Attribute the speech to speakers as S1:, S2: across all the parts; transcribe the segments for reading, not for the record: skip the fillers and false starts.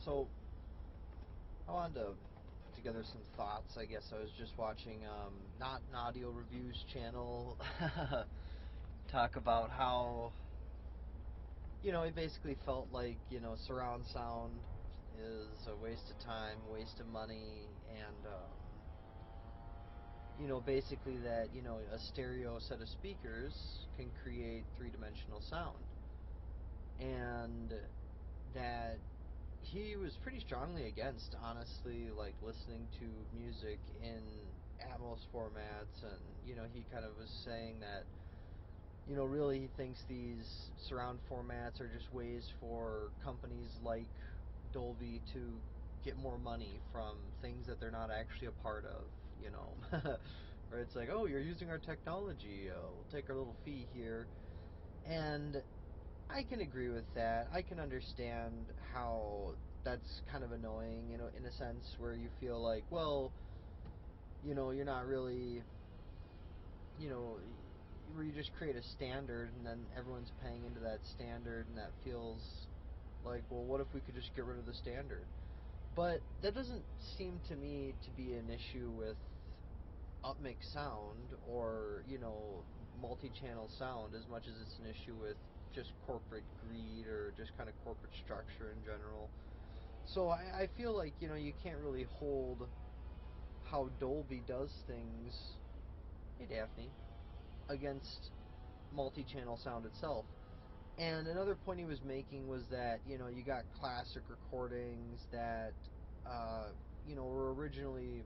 S1: So I wanted to put together some thoughts. I guess I was just watching not an audio reviews channel talk about how he basically felt like surround sound is a waste of time, waste of money, and basically that a stereo set of speakers can create three-dimensional sound, and that he was pretty strongly against, honestly, like listening to music in Atmos formats, and he kind of was saying that really he thinks these surround formats are just ways for companies like Dolby to get more money from things that they're not actually a part of, where it's like, oh, you're using our technology, we'll take our little fee here. And I can agree with that. I can understand how that's kind of annoying, in a sense where you feel like, well, you're not really, you know, where you just create a standard and then everyone's paying into that standard, and that feels like, well, what if we could just get rid of the standard? But that doesn't seem to me to be an issue with upmix sound or, multi-channel sound, as much as it's an issue with just corporate greed or just kind of corporate structure in general. So I feel like, you can't really hold how Dolby does things, hey Daphne, against multi-channel sound itself. And another point he was making was that, you got classic recordings that, were originally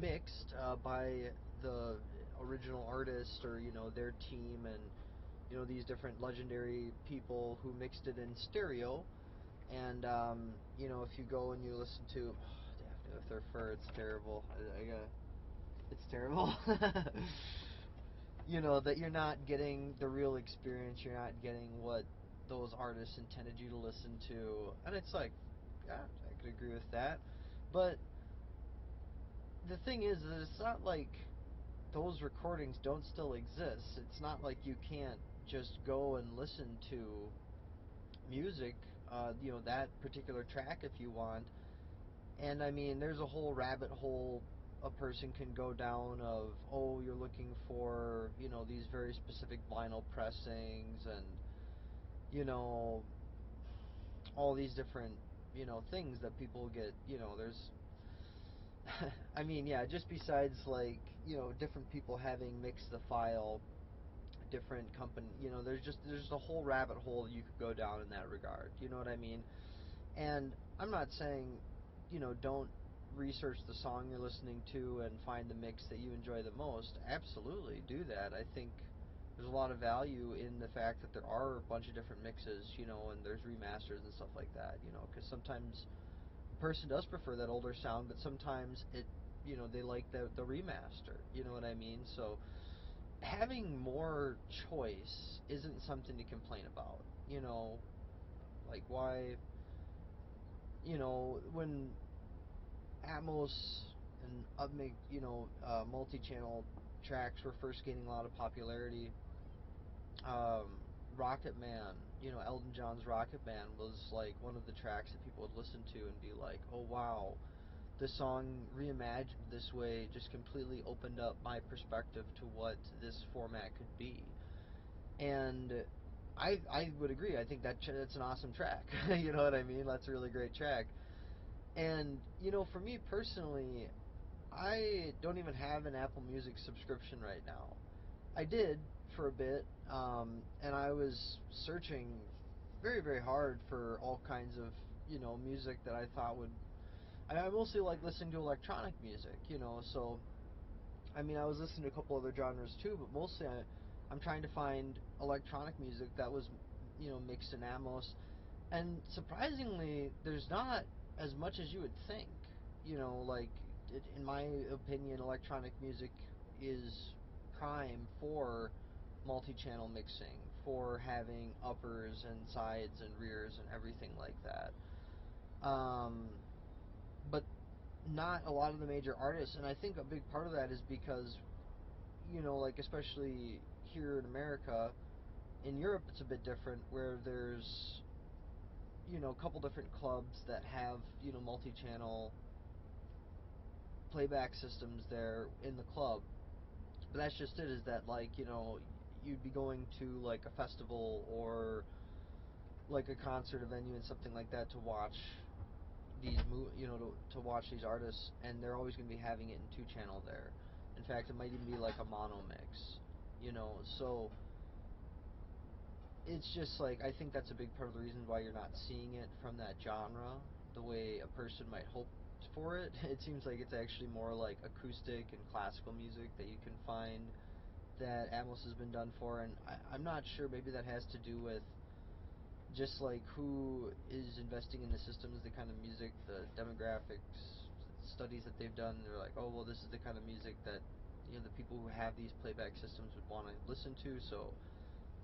S1: mixed by the original artist or, their team, and, these different legendary people who mixed it in stereo. And, if you go and you listen to, oh, Daphne, with their fur, it's terrible. It's terrible. That you're not getting the real experience, you're not getting what those artists intended you to listen to. And it's like, yeah, I could agree with that. But the thing is that it's not like those recordings don't still exist. It's not like you can't just go and listen to music, that particular track if you want. And I mean, there's a whole rabbit hole a person can go down of, oh, you're looking for, these very specific vinyl pressings, and, all these different, things that people get, there's, I mean, yeah, just besides, like, different people having mixed the file, different company, there's a whole rabbit hole you could go down in that regard, you know what I mean? And I'm not saying, don't research the song you're listening to and find the mix that you enjoy the most. Absolutely, do that. I think there's a lot of value in the fact that there are a bunch of different mixes, and there's remasters and stuff like that, because sometimes a person does prefer that older sound, but sometimes they like the remaster, you know what I mean? So having more choice isn't something to complain about, like why, when Atmos and multi-channel tracks were first gaining a lot of popularity. Rocket Man, Elton John's Rocket Man was like one of the tracks that people would listen to and be like, oh wow, the song reimagined this way just completely opened up my perspective to what this format could be. And I would agree. I think that's an awesome track. You know what I mean? That's a really great track. And, for me personally, I don't even have an Apple Music subscription right now. I did for a bit, and I was searching very, very hard for all kinds of, music that I thought would. I mostly like listening to electronic music, so, I mean, I was listening to a couple other genres too, but mostly I'm trying to find electronic music that was, mixed in Atmos. And surprisingly, there's not as much as you would think. Like, in my opinion, electronic music is prime for multi-channel mixing, for having uppers and sides and rears and everything like that. But not a lot of the major artists, and I think a big part of that is because, like, especially here in America, in Europe it's a bit different, where there's a couple different clubs that have, multi-channel playback systems there in the club. But that's just it, is that, like, you'd be going to, like, a festival or, like, a concert, a venue and something like that to watch these to watch these artists, and they're always going to be having it in 2-channel there. In fact, it might even be like a mono mix, so it's just like, I think that's a big part of the reason why you're not seeing it from that genre the way a person might hope for it. It seems like it's actually more like acoustic and classical music that you can find that Atmos has been done for, and I'm not sure, maybe that has to do with just like who is investing in the systems, the kind of music, the demographics studies that they've done. They're like, oh well, this is the kind of music that the people who have these playback systems would want to listen to, so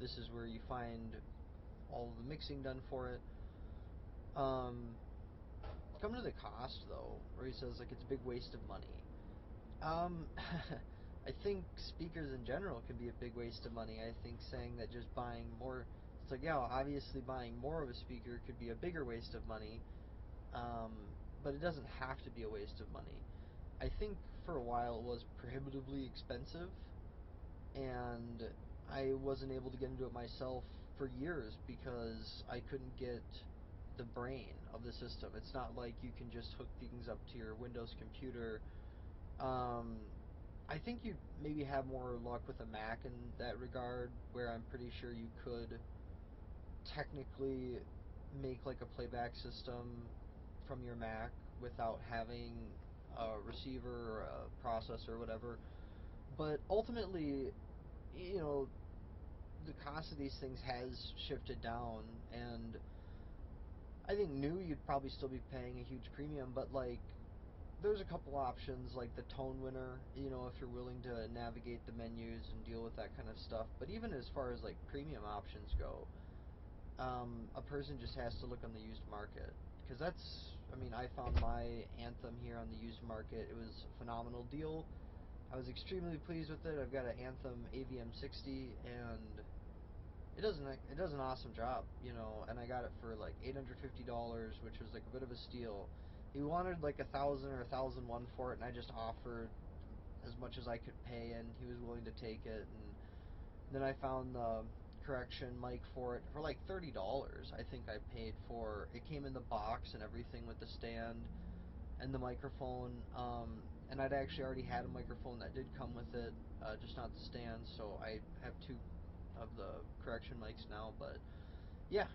S1: this is where you find all of the mixing done for it. Come to the cost though, where he says like it's a big waste of money. I think speakers in general can be a big waste of money. I think saying that just buying more, it's like, yeah, obviously buying more of a speaker could be a bigger waste of money, but it doesn't have to be a waste of money. I think for a while it was prohibitively expensive, and I wasn't able to get into it myself for years because I couldn't get the brain of the system. It's not like you can just hook things up to your Windows computer. I think you maybe have more luck with a Mac in that regard, where I'm pretty sure you could technically make like a playback system from your Mac without having a receiver or a processor or whatever. But ultimately, you know, the cost of these things has shifted down, and I think new you'd probably still be paying a huge premium, but like there's a couple options like the tone winner, if you're willing to navigate the menus and deal with that kind of stuff. But even as far as like premium options go, a person just has to look on the used market, because I found my Anthem here on the used market. It was a phenomenal deal. I was extremely pleased with it. I've got an Anthem AVM 60, and it does an awesome job, and I got it for like $850, which was like a bit of a steal. He wanted like 1,000 or 1,001 for it, and I just offered as much as I could pay, and he was willing to take it. And then I found the correction mic for it for like $30. I think I paid for it. Came in the box and everything with the stand and the microphone. And I'd actually already had a microphone that did come with it, just not the stand. So I have two of the correction mics now. But yeah,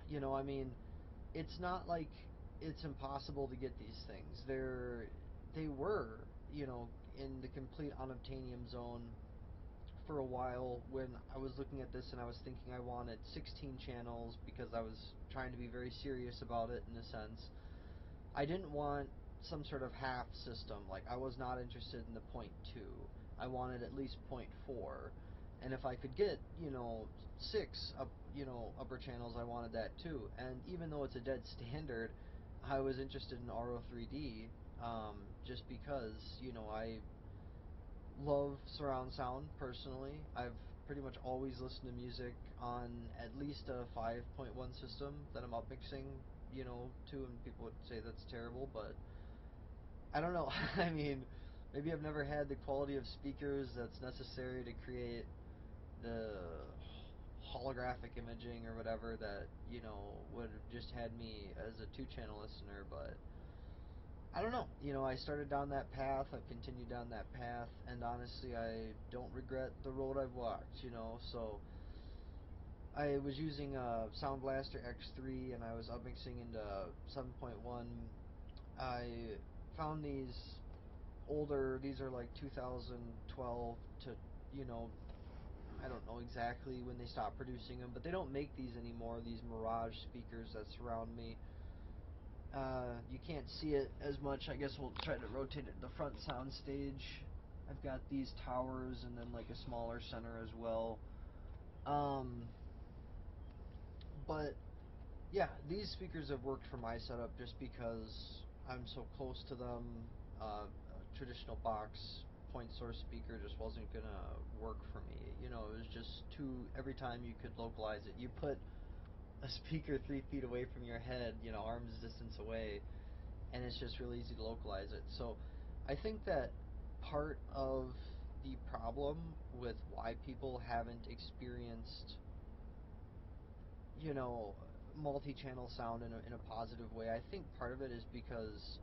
S1: it's not like it's impossible to get these things. They were, in the complete unobtainium zone for a while when I was looking at this, and I was thinking I wanted 16 channels because I was trying to be very serious about it in a sense. I didn't want some sort of half system. Like, I was not interested in the 0.2. I wanted at least 0.4. And if I could get, 6 upper channels, I wanted that too. And even though it's a dead standard, I was interested in RO3D, just because, I love surround sound personally. I've pretty much always listened to music on at least a 5.1 system that I'm upmixing, to, and people would say that's terrible, but I don't know. Maybe I've never had the quality of speakers that's necessary to create the holographic imaging or whatever that, would have just had me as a 2-channel listener, but I don't know. I started down that path, I've continued down that path, and honestly, I don't regret the road I've walked, so I was using a Sound Blaster X3, and I was upmixing into 7.1. I found these these are like 2012 to, I don't know exactly when they stopped producing them, but they don't make these anymore, these Mirage speakers that surround me. You can't see it as much. I guess we'll try to rotate it to the front sound stage. I've got these towers and then like a smaller center as well. But yeah, these speakers have worked for my setup just because I'm so close to them. A traditional box point source speaker just wasn't gonna work for me. It was just too, every time you could localize it, you put a speaker 3 feet away from your head, arm's distance away, and it's just really easy to localize it. So I think that part of the problem with why people haven't experienced, you know, multi-channel sound in a positive way, I think part of it is because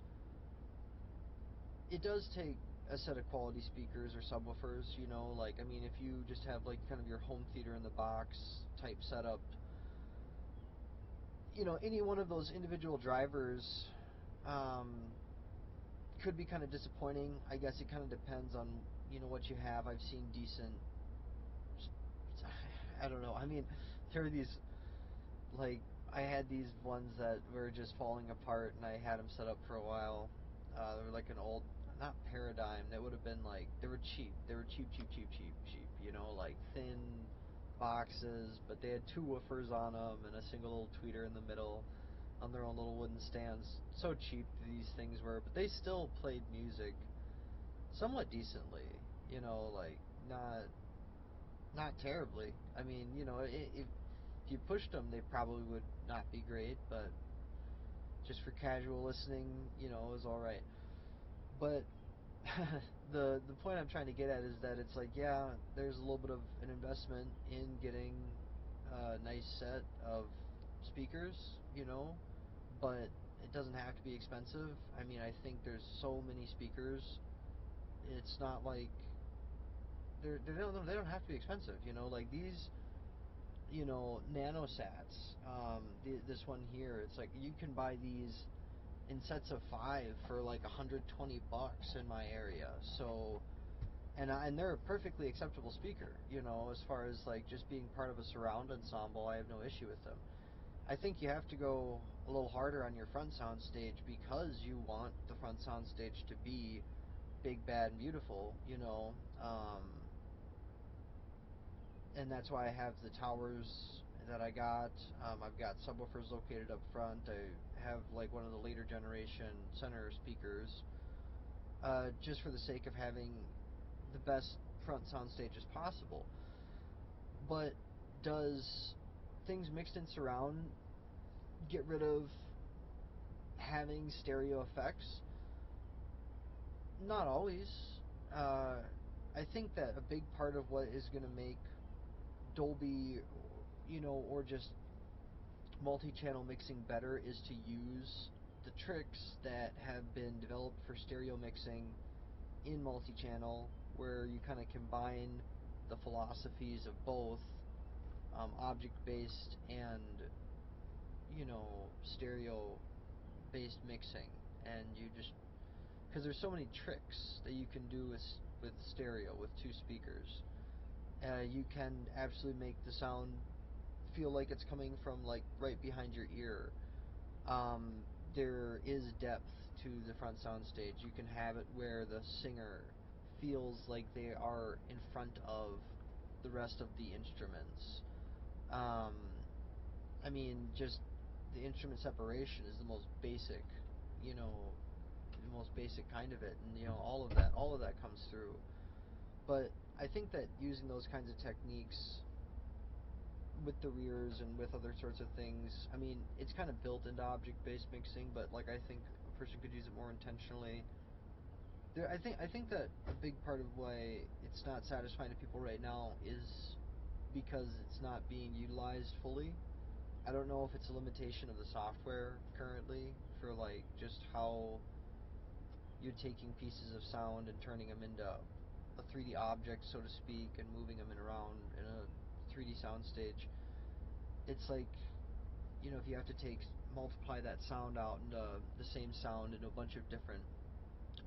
S1: it does take a set of quality speakers or subwoofers, like, I mean, if you just have like kind of your home theater in the box type setup, any one of those individual drivers um, could be kind of disappointing. I guess it kind of depends on what you have. I've seen decent. I don't know. I mean, there are these, like, I had these ones that were just falling apart, and I had them set up for a while. They were like an old, not Paradigm. That would have been like, they were cheap. They were cheap, cheap, cheap, cheap, cheap. Like thin boxes, but they had two woofers on them and a single little tweeter in the middle on their own little wooden stands. So cheap these things were, but they still played music somewhat decently. Like not terribly. I mean, if you pushed them, they probably would not be great, but just for casual listening, it was all right. But the point I'm trying to get at is that it's like, yeah, there's a little bit of an investment in getting a nice set of speakers, but it doesn't have to be expensive. I mean, I think there's so many speakers. It's not like they don't have to be expensive, like these, nanosats. This one here, it's like you can buy these in sets of 5 for like $120 in my area. So, and they're a perfectly acceptable speaker, as far as like just being part of a surround ensemble. I have no issue with them. I think you have to go a little harder on your front sound stage because you want the front sound stage to be big, bad, and beautiful, and that's why I have the towers that I got. I've got subwoofers located up front. I have like one of the later generation center speakers, just for the sake of having the best front sound stages possible. But does things mixed in surround get rid of having stereo effects? Not always. I think that a big part of what is going to make Dolby, or just multi-channel mixing better is to use the tricks that have been developed for stereo mixing in multi-channel, where you kind of combine the philosophies of both object-based and stereo-based mixing, and you just, because there's so many tricks that you can do with stereo with two speakers. You can absolutely make the sound feel like it's coming from like right behind your ear. There is depth to the front sound stage. You can have it where the singer feels like they are in front of the rest of the instruments. I mean, just the instrument separation is the most basic, the most basic kind of it, and all of that comes through. But I think that using those kinds of techniques with the rears and with other sorts of things, I mean, it's kind of built into object-based mixing, but like I think a person could use it more intentionally. I think that a big part of why it's not satisfying to people right now is because it's not being utilized fully. I don't know if it's a limitation of the software currently for like just how you're taking pieces of sound and turning them into a 3D object, so to speak, and moving them around in a 3D soundstage. It's like, if you have to multiply that sound out into the same sound into a bunch of different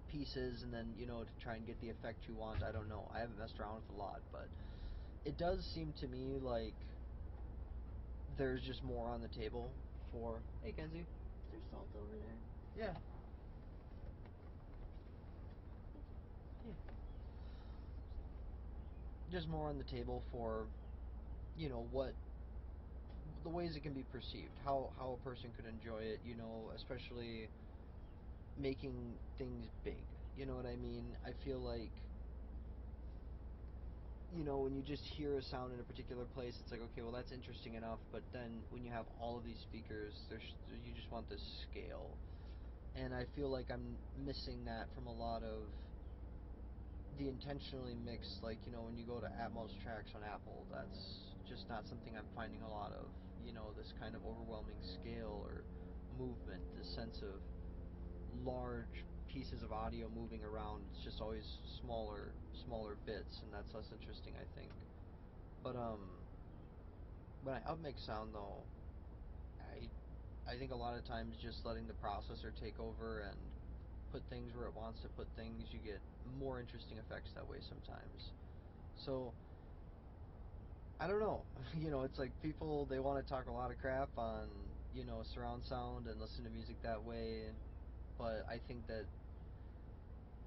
S1: pieces, and then, to try and get the effect you want. I don't know. I haven't messed around with a lot, but it does seem to me like there's just more on the table for... Hey, Kenzie. Is
S2: there salt over there?
S1: Yeah. Yeah. Just more on the table for, what the ways it can be perceived, how a person could enjoy it, especially making things big. You know what I mean? I feel like, when you just hear a sound in a particular place, it's like, okay, well, that's interesting enough. But then when you have all of these speakers, you just want this scale. And I feel like I'm missing that from a lot of the intentionally mixed, like, when you go to Atmos tracks on Apple, that's just not something I'm finding a lot of. This kind of overwhelming scale or movement, this sense of large pieces of audio moving around. It's just always smaller bits, and that's less interesting, I think. But when I upmix sound, though, I think a lot of times just letting the processor take over and put things where it wants to put things, you get more interesting effects that way sometimes. So I don't know. It's like people, they want to talk a lot of crap on surround sound and listen to music that way, but I think that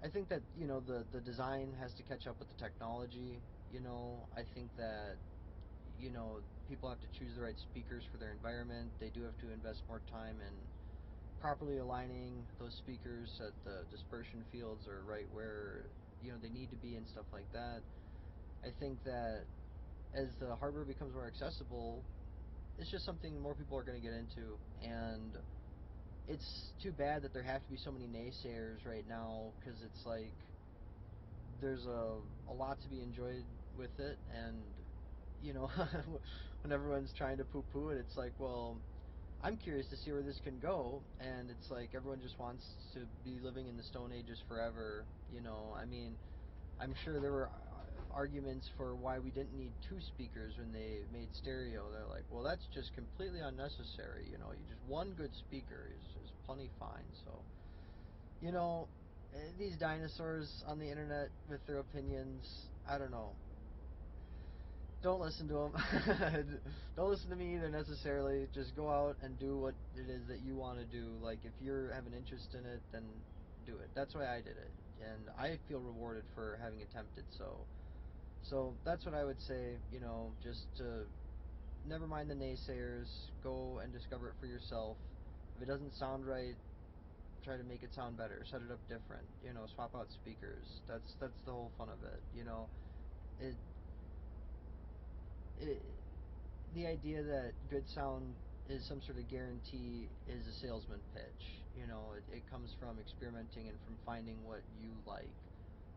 S1: the design has to catch up with the technology. I think that people have to choose the right speakers for their environment. They do have to invest more time in properly aligning those speakers so that the dispersion fields are right where they need to be and stuff like that. I think that as the hardware becomes more accessible, it's just something more people are going to get into, and it's too bad that there have to be so many naysayers right now, because it's like there's a lot to be enjoyed with it, and when everyone's trying to poo-poo it, it's like, well, I'm curious to see where this can go, and it's like everyone just wants to be living in the Stone Ages forever. I mean, I'm sure there were arguments for why we didn't need two speakers when they made stereo. They're like, well, that's just completely unnecessary. You just one good speaker is plenty fine. So, these dinosaurs on the internet with their opinions, I don't know. Don't listen to them. Don't listen to me either necessarily. Just go out and do what it is that you want to do. Like, if you have an interest in it, then do it. That's why I did it, and I feel rewarded for having attempted so. So that's what I would say. Just to never mind the naysayers. Go and discover it for yourself. If it doesn't sound right, try to make it sound better. Set it up different. Swap out speakers. That's the whole fun of it. It it, the idea that good sound is some sort of guarantee is a salesman pitch. It comes from experimenting and from finding what you like,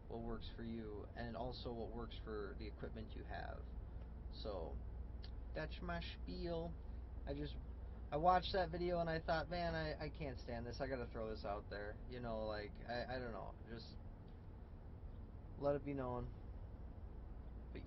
S1: what works for you, and also what works for the equipment you have. So that's my spiel. I watched that video and I thought, man, I can't stand this. I gotta throw this out there. I don't know. Just let it be known. Peace.